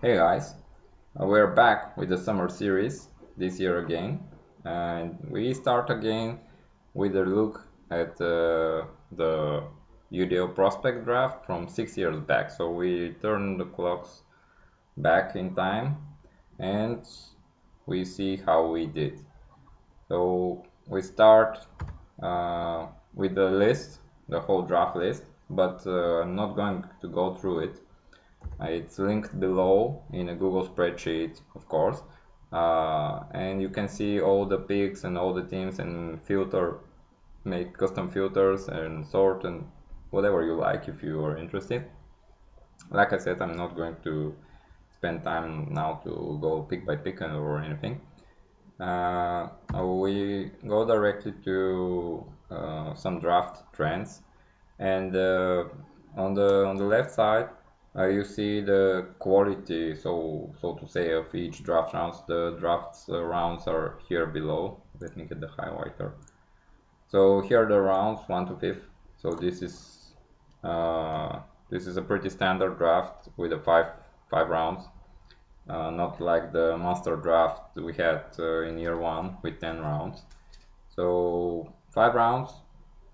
Hey guys, we're back with the summer series this year again, and we start again with a look at the UDL prospect draft from 6 years back. So we turn the clocks back in time and we see how we did. So we start with the list, the whole draft list, but I'm not going to go through it. It's linked below in a Google spreadsheet, of course, and you can see all the picks and all the teams and make custom filters and sort and whatever you like if you are interested. Like I said, I'm not going to spend time now to go pick by pick or anything. We go directly to some draft trends, and on the left side you see the quality, so to say, of each draft rounds. The drafts rounds are here below. Let me get the highlighter. So here are the rounds 1 to 5th. So uh, this is a pretty standard draft with a five rounds, not like the monster draft we had in year 1 with 10 rounds. So 5 rounds.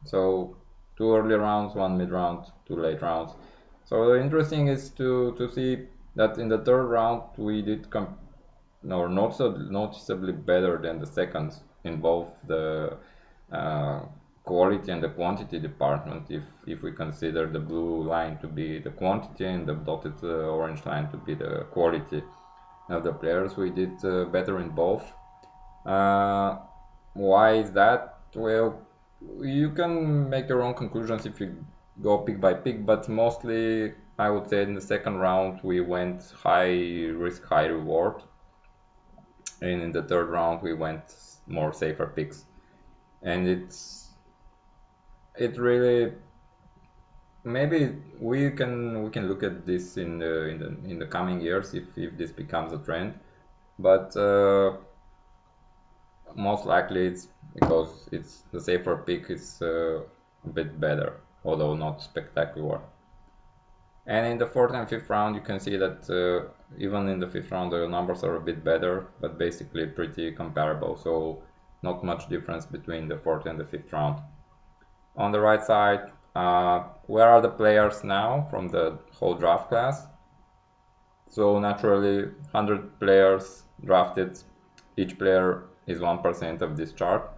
So 2 early rounds, 1 mid round, 2 late rounds. So the interesting is to see that in the third round we did noticeably better than the seconds in both the uh, quality and the quantity department. If we consider the blue line to be the quantity and the dotted orange line to be the quality of the players, we did better in both. Uh, why is that? Well, you can make your own conclusions if you go pick by pick, but mostly I would say in the second round we went high risk, high reward, and in the third round we went more safer picks. And it really, maybe we can look at this in the coming years if this becomes a trend, but most likely it's because it's the safer pick is a bit better, although not spectacular. And in the fourth and fifth round, you can see that even in the fifth round, the numbers are a bit better, but basically pretty comparable. So not much difference between the fourth and the fifth round. On the right side, where are the players now from the whole draft class? So naturally, 100 players drafted. Each player is 1% of this chart.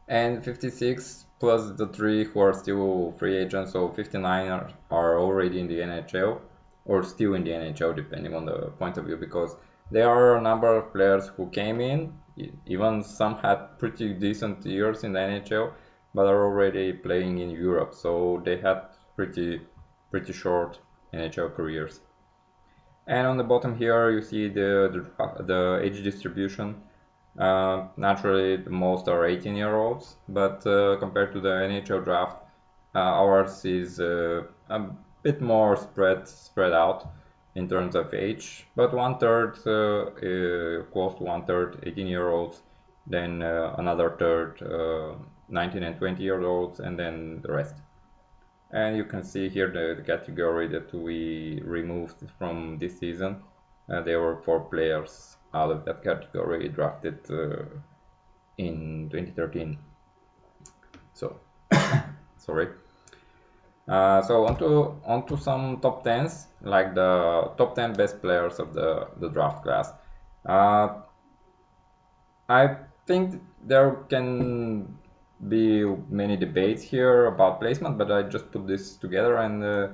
And 56 plus the 3 who are still free agents, so 59 are already in the NHL or still in the NHL, depending on the point of view, because there are a number of players who came in, even some had pretty decent years in the NHL, but are already playing in Europe, so they had pretty short NHL careers. And on the bottom here, you see the age distribution. Naturally, the most are 18-year-olds, but compared to the NHL draft, ours is a bit more spread out in terms of age. But one third, close to one third, 18-year-olds, then another third, 19 and 20-year-olds, and then the rest. And you can see here the category that we removed from this season. There were 4 players out of that category drafted in 2013. So, sorry. So onto some top tens, like the top 10 best players of the draft class. Uh, I think there can be many debates here about placement, but I just put this together, and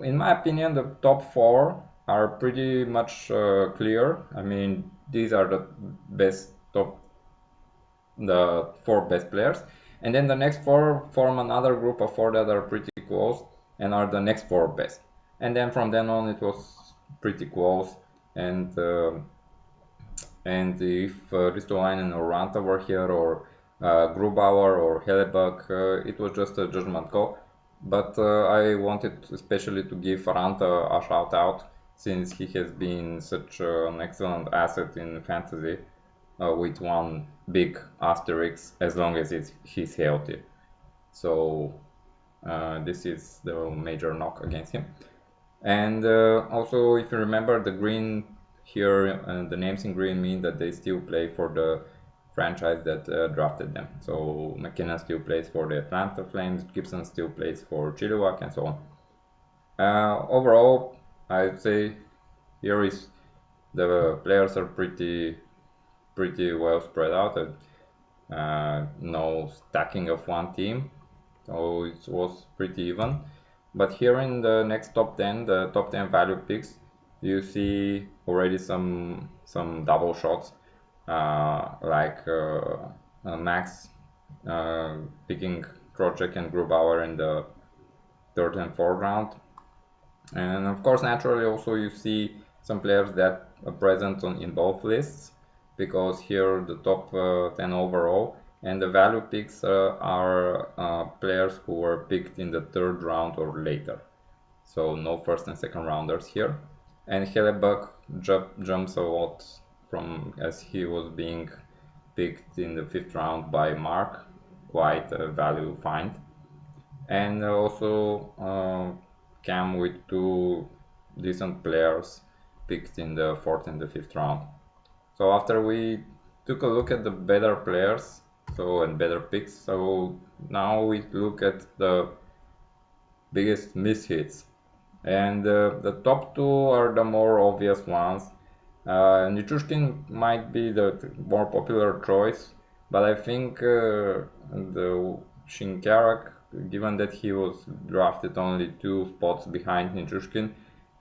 in my opinion, the top 4 are pretty much clear. I mean, these are the 4 best players, and then the next 4 form another group of 4 that are pretty close and are the next 4 best. And then from then on, it was pretty close, and if Ristolainen or Ranta were here, or Grubauer or Hellebuck, it was just a judgment call. But I wanted especially to give Ranta a shout out, since he has been such an excellent asset in fantasy, with one big asterisk, as long as he's healthy. So this is the major knock against him. And also, if you remember, the green here, the names in green mean that they still play for the franchise that drafted them. So McKinnon still plays for the Atlanta Flames, Gibson still plays for Chilliwack, and so on. Overall, I'd say here is the players are pretty well spread out. No stacking of one team, so it was pretty even. But here in the next top 10, the top 10 value picks, you see already some double shots, like Max picking Trocek and Grubauer in the third and fourth round. And of course, naturally, also you see some players that are present in both lists, because here the top 10 overall and the value picks are players who were picked in the third round or later. So no first and second rounders here. And Hellebuck jumps a lot from, as he was being picked in the fifth round by Mark, quite a value find. And also Cam with two decent players picked in the fourth and the fifth round. So after we took a look at the better players, and better picks, so now we look at the biggest mishits. And the top two are the more obvious ones. Nichushkin might be the more popular choice, but I think the Shinkarak, given that he was drafted only 2 spots behind Nichushkin,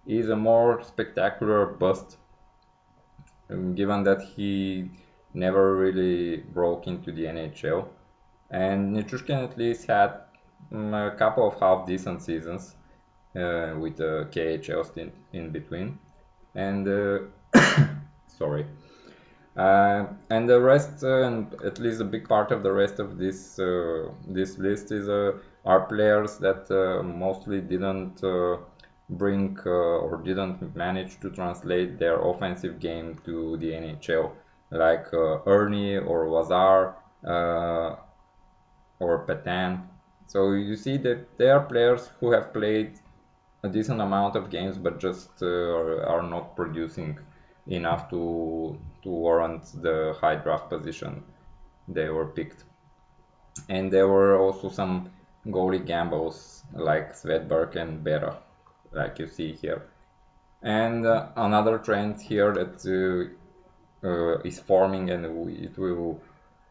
is a more spectacular bust, given that he never really broke into the NHL. And Nichushkin at least had a couple of half decent seasons with a KHL stint in between. And sorry. And the rest, and at least a big part of the rest of this list is are players that mostly didn't bring or didn't manage to translate their offensive game to the NHL, like Ernie or Wazar or Petan. So you see that they are players who have played a decent amount of games, but just are not producing enough to warrant the high draft position they were picked. And there were also some goalie gambles like Svedberg and Bera, like you see here. And another trend here that is forming, and it will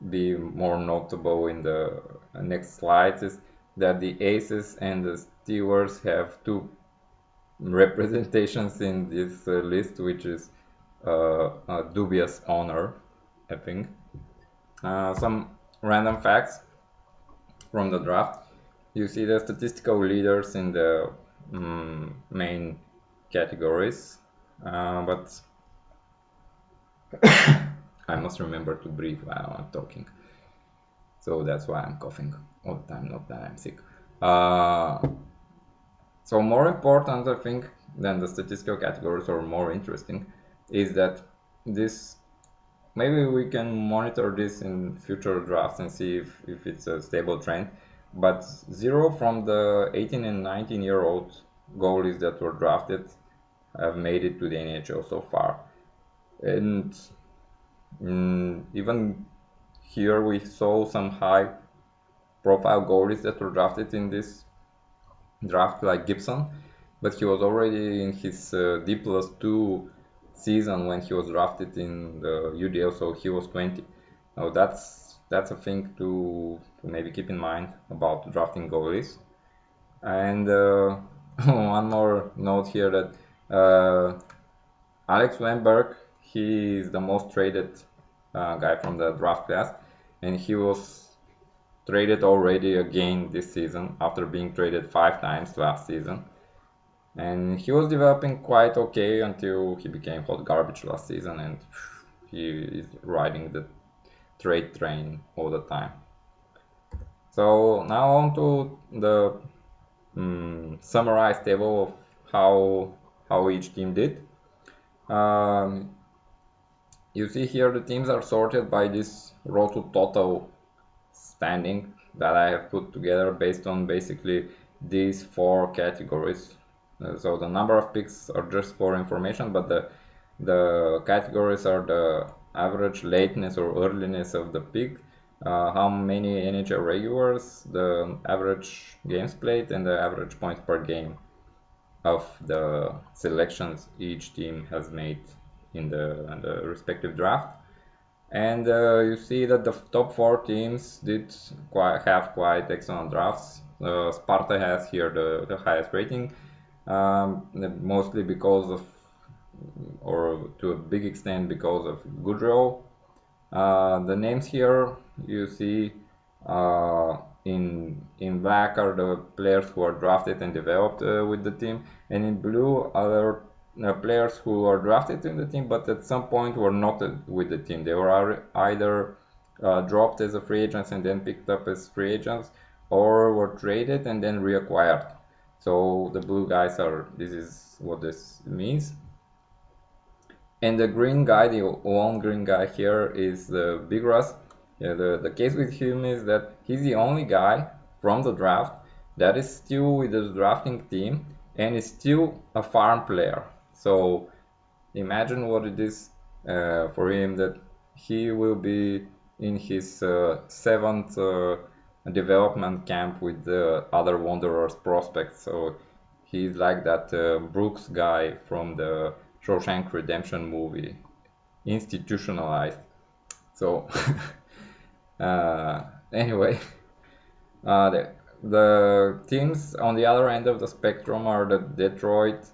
be more notable in the next slides, is that the Aces and the Steelers have two representations in this list, which is a dubious honor, I think. Some random facts from the draft. You see the statistical leaders in the main categories, but I must remember to breathe while I'm talking. So that's why I'm coughing all the time, not that I'm sick. So more important, I think, than the statistical categories, or more interesting, is that this, maybe we can monitor this in future drafts and see if it's a stable trend, but 0 from the 18 and 19-year-old goalies that were drafted have made it to the NHL so far. And even here we saw some high profile goalies that were drafted in this draft, like Gibson, but he was already in his D+2 season when he was drafted in the UDL, so he was 20. Now that's a thing to maybe keep in mind about drafting goalies. And one more note here, that Alex Weinberg, he is the most traded guy from the draft class, and he was traded already again this season after being traded 5 times last season. And he was developing quite okay until he became hot garbage last season, and he is riding the trade train all the time. So now on to the summarized table of how each team did. You see here the teams are sorted by this row to total standing that I have put together based on basically these 4 categories. So the number of picks are just for information, but the categories are the average lateness or earliness of the pick, how many NHL regulars, the average games played, and the average points per game of the selections each team has made in the respective draft. And you see that the top four teams did have quite excellent drafts. Sparta has here the highest rating, mostly because of, or to a big extent because of Goodrow. The names here you see in black are the players who are drafted and developed with the team, and in blue are players who are drafted in the team, but at some point were not with the team. They were either dropped as a free agents and then picked up as free agents, or were traded and then reacquired. So the blue guys are. This is what this means. And the green guy, the one green guy here is the Big Russ. Yeah, the case with him is that he's the only guy from the draft that is still with the drafting team and is still a farm player. So imagine what it is for him that he will be in his seventh development camp with the other Wanderers prospects. So he's like that Brooks guy from the Shawshank Redemption movie, institutionalized. So anyway, the teams on the other end of the spectrum are the Detroit,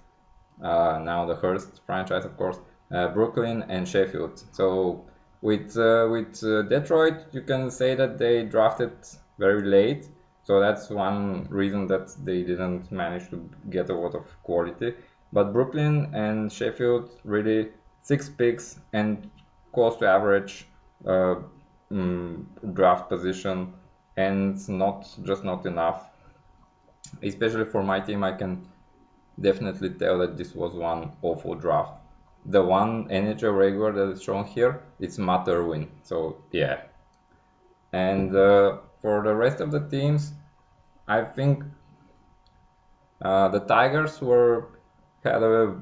now the Hearst franchise, of course, Brooklyn and Sheffield. So with Detroit, you can say that they drafted very late. So that's one reason that they didn't manage to get a lot of quality. But Brooklyn and Sheffield really 6 picks and close to average uh, draft position, and not enough. Especially for my team, I can definitely tell that this was one awful draft. The one NHL regular that is shown here, it's Matt Irwin. So yeah. And for the rest of the teams, I think the Tigers had a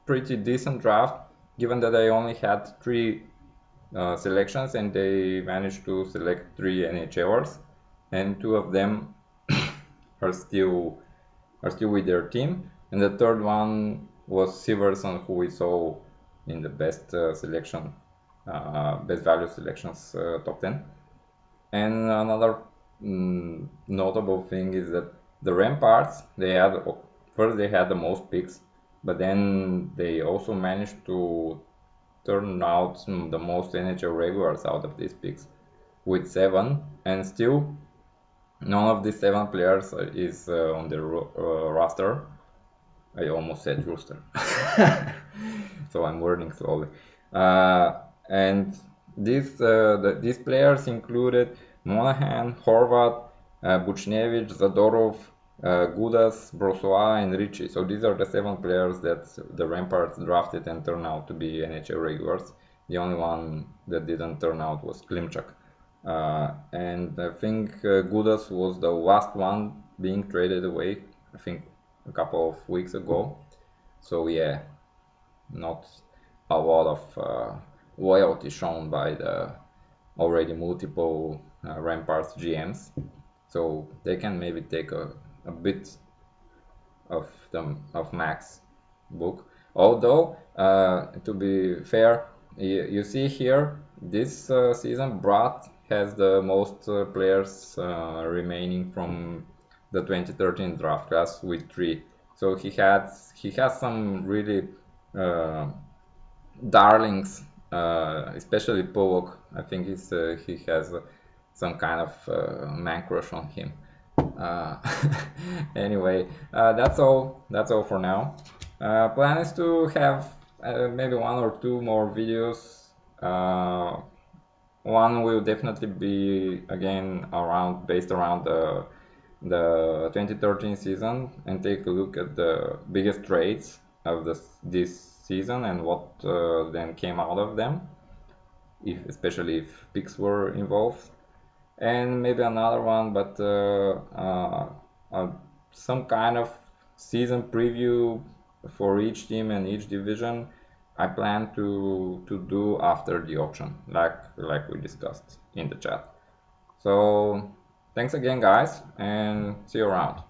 pretty decent draft, given that they only had 3 selections and they managed to select 3 NHLers, and 2 of them are still with their team. And the third one was Siverson, who we saw in the best value selections top 10. And another notable thing is that the Ramparts, they had the most picks, but then they also managed to turn out the most NHL regulars out of these picks with 7, and still none of these 7 players is on the roster. I almost said rooster. So I'm learning slowly. And these players included Monahan, Horvat, Buchnevich, Zadorov, Gudas, Brossois, and Ricci. So these are the 7 players that the Ramparts drafted and turned out to be NHL regulars. The only one that didn't turn out was Klimchak. And I think Gudas was the last one being traded away, I think a couple of weeks ago. So yeah, not a lot of loyalty shown by the already multiple Ramparts GMs. So they can maybe take a bit of Max book. Although, to be fair, you see here this season Brat has the most players remaining from the 2013 draft class with 3. So he has some really uh, darlings, especially Pollock. I think he has some kind of man crush on him. Uh, anyway, that's all. That's all for now. Plan is to have maybe 1 or 2 more videos. One will definitely be again based around the 2013 season, and take a look at the biggest trades of this season and what then came out of them, especially if picks were involved. And maybe another one, but some kind of season preview for each team and each division I plan to do after the auction, like we discussed in the chat. So thanks again, guys, and see you around.